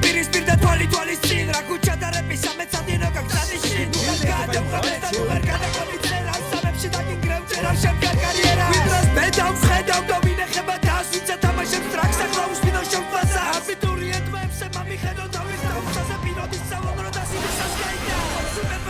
პირისპირ და თვალის წინ რა ქუჩა და რეპი სამეცადინო გაგზავნის შინ გადავხაბეთ და ვერ გადაყვანი წერა სამებში დაგინგრევ წერა შემდგარ კარიერას ვიდროს ბედავ ხედავ და მინეხება თავს ვინცა თამაშებს ტრაქს ახლავს ვინო შემფასა აბიტურიენტებს მამიხედო თავის თავზე პიროდის სალონრო და სიძას გაიდა სუპერ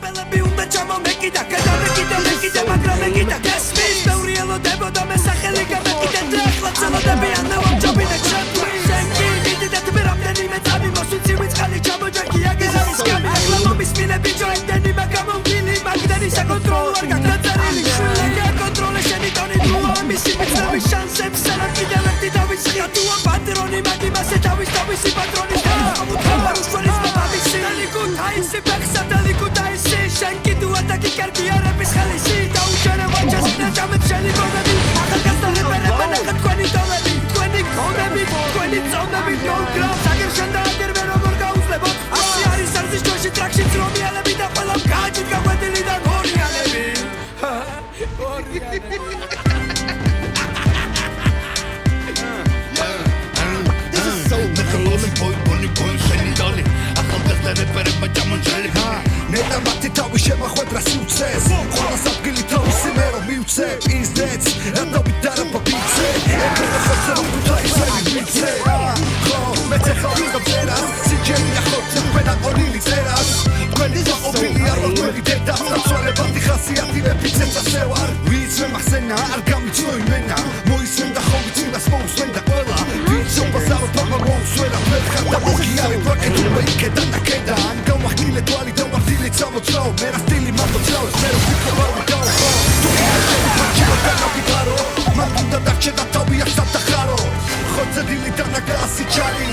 ბელები უნდა ჩამომეკიდა გადავეკიდა მაგრამ მეკიდა გასმის ბევრი ელოდებოდა მე სახელი გამეკიდა დრახლა წელოდები ანელობ ჯობი და ჩემი შენკი მიდი და თბერამდენი მე წამი მოსუცი ვიწყალი ჩამოჯაგი აგერანის გამი ახლა მომისმინები ჯოინდენი მაგამოვილი მაგდენი საკონტროლო არ გაგრძელი შვილაკა კონტროლე შენი ტონი დუა მისი მიწები შანსებს სანამ კიდევ ერთი დავისხია დუა პატრონი მაგი მასე თავისი პატრონი და ამუთავარუშვალის მამისი ლიკუტ აისი ბექსა და ლიკუტ აისი შენკი დუა და კიკარგი არების ხალისი დაუჯერე ვაჭას და ჯამეთ შენი გონები ახალგაზრდა რეპერები ნახა თქვენი დოლები თქვენი გონები თქვენი წონები ნოლგრამ აგერ შენ და აგერ მე როგორ გაუძლებო ასი არის არზის ჯოში ტრაქში ძრომიალები და ყველა გააჭით გაყვეტილი და გორიალები ნეტა მათი თავი შემახვედრა სიუცეს ყველას ადგილი თავისი მე რომ მივცე პიზდეც რატობით დარაბა ბიცე ეკრენა ხოცე რომ თუთაისელი ვიცე ხო მეცე ხალხო წერას სიჯენია ხოცე თქვენა ყოლილი წერას თქვენი ზაყოფილი არ ვარ თქვენი დედა საცვალებადი ხასიათი მე ფიცეცა სევარ ვიცე მახსენა არ გამიცნო იმენა მოისმენ და ხო ვიცინას მოუსმენ და ყველა ვიცო ბაზარო თომა მოუსვენა ვერ ხარ და მოგიარი ვაკეთումը იქედან და კედან გავახილე თვალი და ვახილე წამოწაო მე რა სტილი მარტოწაო მე რო ვიქო არ ვიდაო ხო თუ ისეთი პაჩიო განავიდარო მან უნდა დარჩე და თავი ახსა და ხარო ხოცა დილიდან აგასი ჩარი